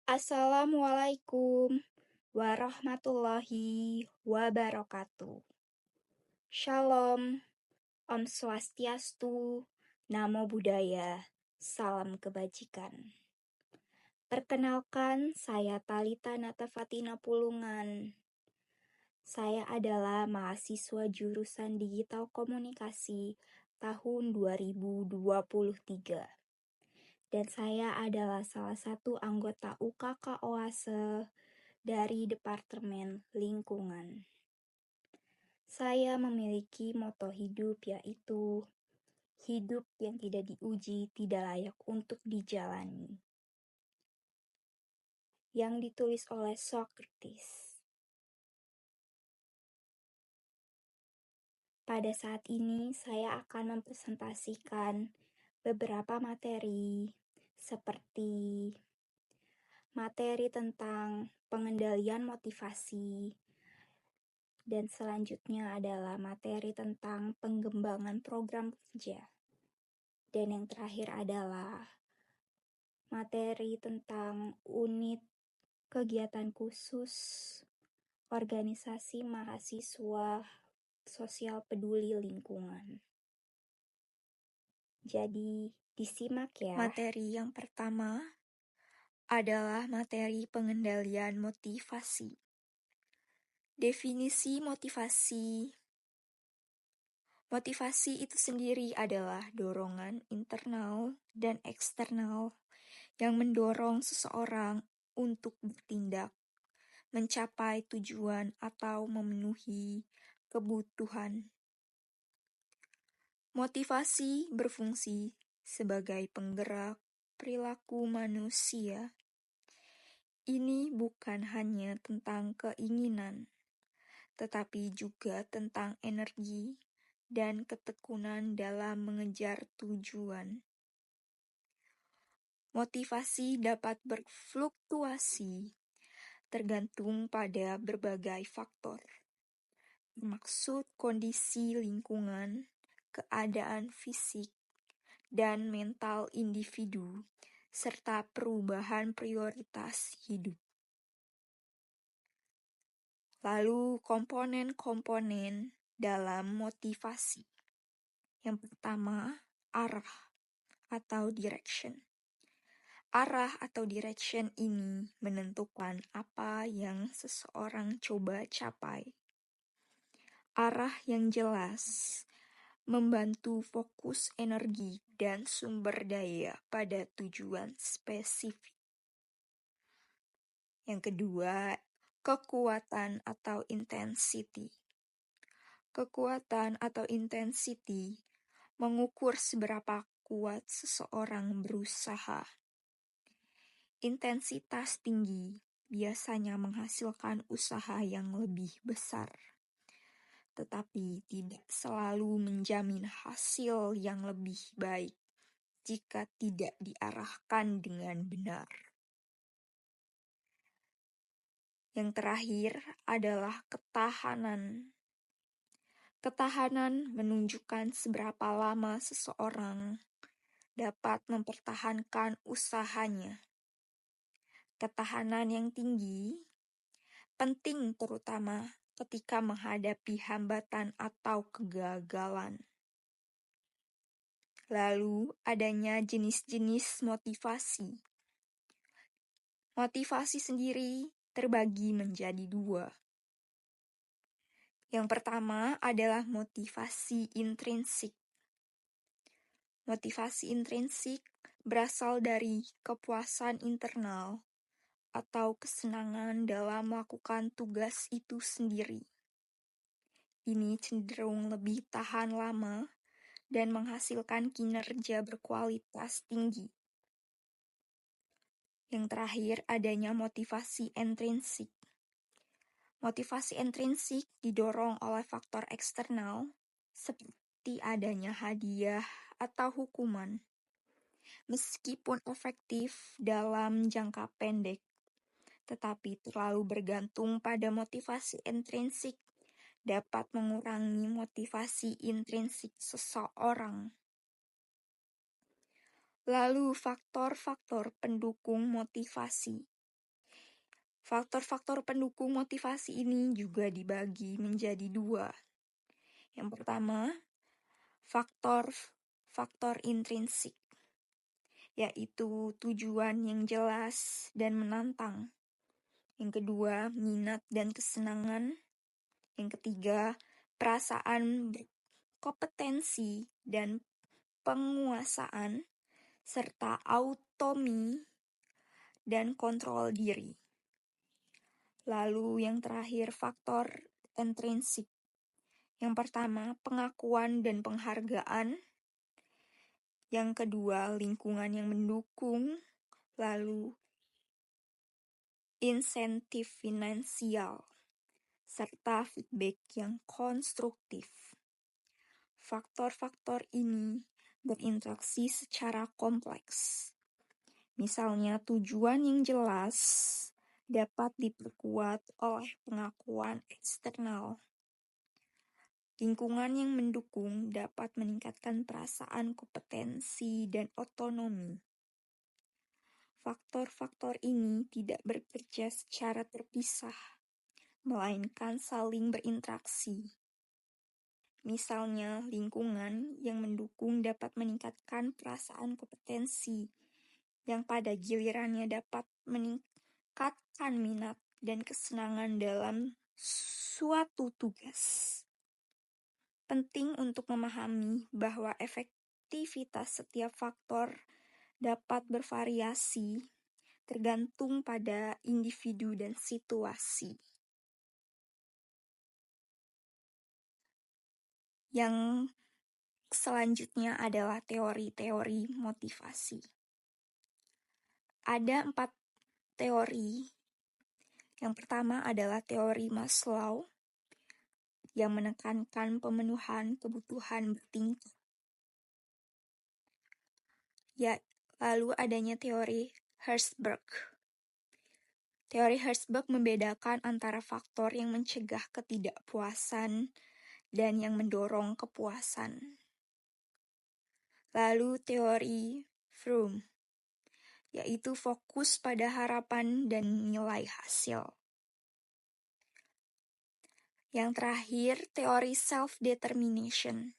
Assalamualaikum warahmatullahi wabarakatuh. Shalom, Om Swastiastu, Namo Buddhaya, Salam Kebajikan. Perkenalkan, saya Talita Natafatina Pulungan. Saya adalah mahasiswa jurusan Digital Komunikasi tahun 2023. Dan saya adalah salah satu anggota UKK Oase dari Departemen Lingkungan. Saya memiliki moto hidup yaitu hidup yang tidak diuji tidak layak untuk dijalani. Yang ditulis oleh Socrates. Pada saat ini saya akan mempresentasikan beberapa materi seperti materi tentang pengendalian motivasi, dan selanjutnya adalah materi tentang pengembangan program kerja. Dan yang terakhir adalah materi tentang unit kegiatan khusus organisasi mahasiswa sosial peduli lingkungan. Jadi, disimak ya. Materi yang pertama adalah materi pengendalian motivasi. Definisi motivasi. Motivasi itu sendiri adalah dorongan internal dan eksternal yang mendorong seseorang untuk bertindak, mencapai tujuan atau memenuhi kebutuhan. Motivasi berfungsi sebagai penggerak perilaku manusia. Ini bukan hanya tentang keinginan, tetapi juga tentang energi dan ketekunan dalam mengejar tujuan. Motivasi dapat berfluktuasi tergantung pada berbagai faktor, maksud kondisi lingkungan, keadaan fisik, dan mental individu, serta perubahan prioritas hidup. Lalu komponen-komponen dalam motivasi. Yang pertama, arah atau direction. Arah atau direction ini menentukan apa yang seseorang coba capai. Arah yang jelas membantu fokus energi dan sumber daya pada tujuan spesifik. Yang kedua, kekuatan atau intensity. Kekuatan atau intensity mengukur seberapa kuat seseorang berusaha. Intensitas tinggi biasanya menghasilkan usaha yang lebih besar, tetapi tidak selalu menjamin hasil yang lebih baik jika tidak diarahkan dengan benar. Yang terakhir adalah ketahanan. Ketahanan menunjukkan seberapa lama seseorang dapat mempertahankan usahanya. Ketahanan yang tinggi penting terutama ketika menghadapi hambatan atau kegagalan. Lalu adanya jenis-jenis motivasi. Motivasi sendiri terbagi menjadi dua. Yang pertama adalah motivasi intrinsik. Motivasi intrinsik berasal dari kepuasan internal atau kesenangan dalam melakukan tugas itu sendiri. Ini cenderung lebih tahan lama dan menghasilkan kinerja berkualitas tinggi. Yang terakhir adanya motivasi intrinsik. Motivasi intrinsik didorong oleh faktor eksternal seperti adanya hadiah atau hukuman. Meskipun efektif dalam jangka pendek, tetapi terlalu bergantung pada motivasi intrinsik dapat mengurangi motivasi intrinsik seseorang. Lalu faktor-faktor pendukung motivasi. Faktor-faktor pendukung motivasi ini juga dibagi menjadi dua. Yang pertama, faktor intrinsik, yaitu tujuan yang jelas dan menantang. Yang kedua, minat dan kesenangan. Yang ketiga, perasaan kompetensi dan penguasaan, serta autonomi dan kontrol diri. Lalu yang terakhir, faktor intrinsik. Yang pertama, pengakuan dan penghargaan. Yang kedua, lingkungan yang mendukung. Lalu, insentif finansial, serta feedback yang konstruktif. Faktor-faktor ini berinteraksi secara kompleks. Misalnya, tujuan yang jelas dapat diperkuat oleh pengakuan eksternal. Lingkungan yang mendukung dapat meningkatkan perasaan kompetensi dan otonomi. Faktor-faktor ini tidak bekerja secara terpisah, melainkan saling berinteraksi. Misalnya, lingkungan yang mendukung dapat meningkatkan perasaan kompetensi, yang pada gilirannya dapat meningkatkan minat dan kesenangan dalam suatu tugas. Penting untuk memahami bahwa efektivitas setiap faktor dapat bervariasi tergantung pada individu dan situasi. Yang selanjutnya adalah teori-teori motivasi. Ada 4 teori. Yang pertama adalah teori Maslow, yang menekankan pemenuhan kebutuhan bertingkat. Lalu adanya teori Herzberg. Teori Herzberg membedakan antara faktor yang mencegah ketidakpuasan dan yang mendorong kepuasan. Lalu teori Fromm, yaitu fokus pada harapan dan nilai hasil. Yang terakhir, teori self-determination,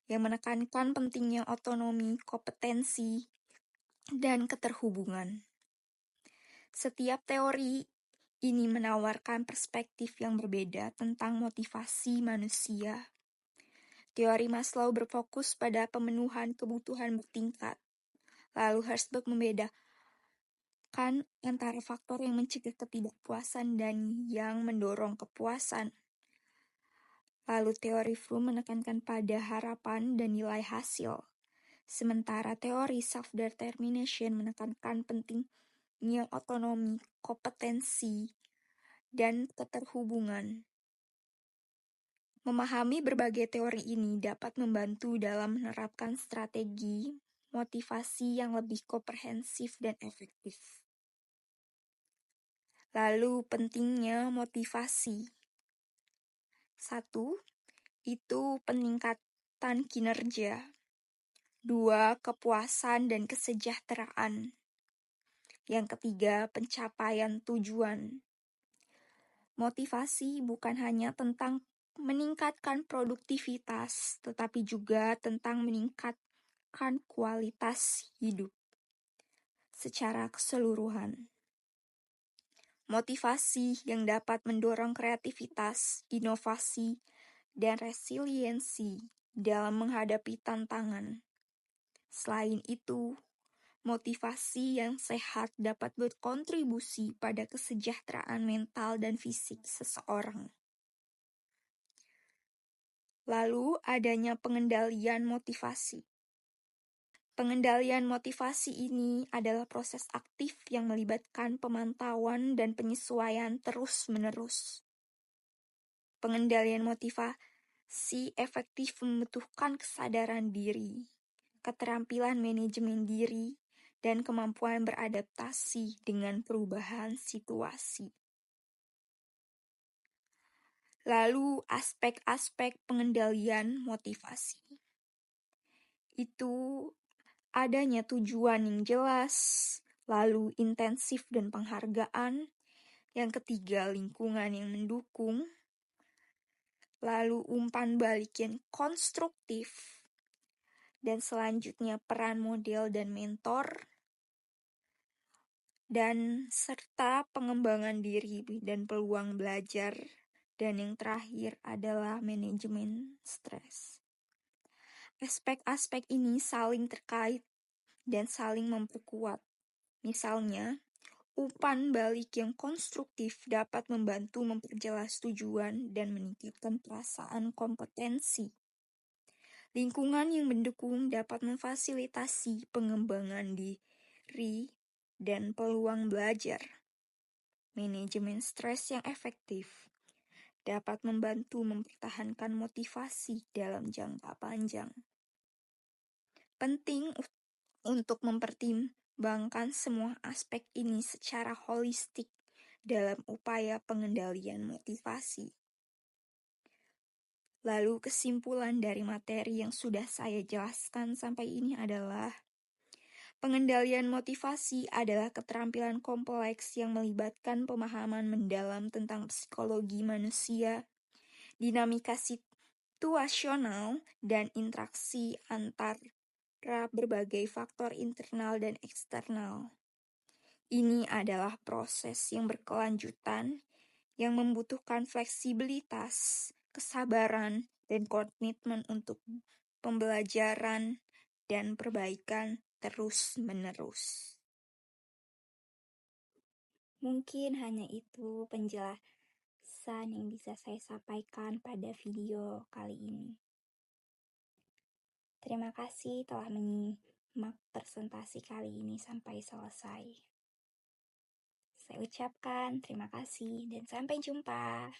yang menekankan pentingnya otonomi, kompetensi, dan keterhubungan. Setiap teori ini menawarkan perspektif yang berbeda tentang motivasi manusia. Teori Maslow berfokus pada pemenuhan kebutuhan bertingkat. Lalu Herzberg membedakan antara faktor yang mencegah ketidakpuasan dan yang mendorong kepuasan. Lalu teori Fromm menekankan pada harapan dan nilai hasil. Sementara teori self-determination menekankan pentingnya otonomi, kompetensi, dan keterhubungan. Memahami berbagai teori ini dapat membantu dalam menerapkan strategi motivasi yang lebih komprehensif dan efektif. Lalu pentingnya motivasi. 1. Itu peningkatan kinerja. 2. Kepuasan dan kesejahteraan. Yang ketiga, pencapaian tujuan. Motivasi bukan hanya tentang meningkatkan produktivitas, tetapi juga tentang meningkatkan kualitas hidup secara keseluruhan. Motivasi yang dapat mendorong kreativitas, inovasi, dan resiliensi dalam menghadapi tantangan. Selain itu, motivasi yang sehat dapat berkontribusi pada kesejahteraan mental dan fisik seseorang. Lalu adanya pengendalian motivasi. Pengendalian motivasi ini adalah proses aktif yang melibatkan pemantauan dan penyesuaian terus-menerus. Pengendalian motivasi efektif membutuhkan kesadaran diri, keterampilan manajemen diri, dan kemampuan beradaptasi dengan perubahan situasi. Lalu aspek-aspek pengendalian motivasi. Itu adanya tujuan yang jelas, lalu intensif dan penghargaan, Yang ketiga, lingkungan yang mendukung. Lalu umpan balik yang konstruktif. Dan selanjutnya peran model dan mentor. Dan serta pengembangan diri dan peluang belajar. Dan yang terakhir adalah manajemen stres. Aspek-aspek ini saling terkait dan saling memperkuat. Misalnya, umpan balik yang konstruktif dapat membantu memperjelas tujuan dan meningkatkan perasaan kompetensi. Lingkungan yang mendukung dapat memfasilitasi pengembangan diri dan peluang belajar. Manajemen stres yang efektif dapat membantu mempertahankan motivasi dalam jangka panjang. Penting untuk mempertimbangkan semua aspek ini secara holistik dalam upaya pengendalian motivasi. Lalu kesimpulan dari materi yang sudah saya jelaskan sampai ini adalah pengendalian motivasi adalah keterampilan kompleks yang melibatkan pemahaman mendalam tentang psikologi manusia, dinamika situasional, dan interaksi antar berbagai faktor internal dan eksternal. Ini adalah proses yang berkelanjutan yang membutuhkan fleksibilitas, kesabaran, dan komitmen untuk pembelajaran dan perbaikan terus-menerus. Mungkin hanya itu penjelasan yang bisa saya sampaikan pada video kali ini. Terima kasih telah menyimak presentasi kali ini sampai selesai. Saya ucapkan terima kasih dan sampai jumpa.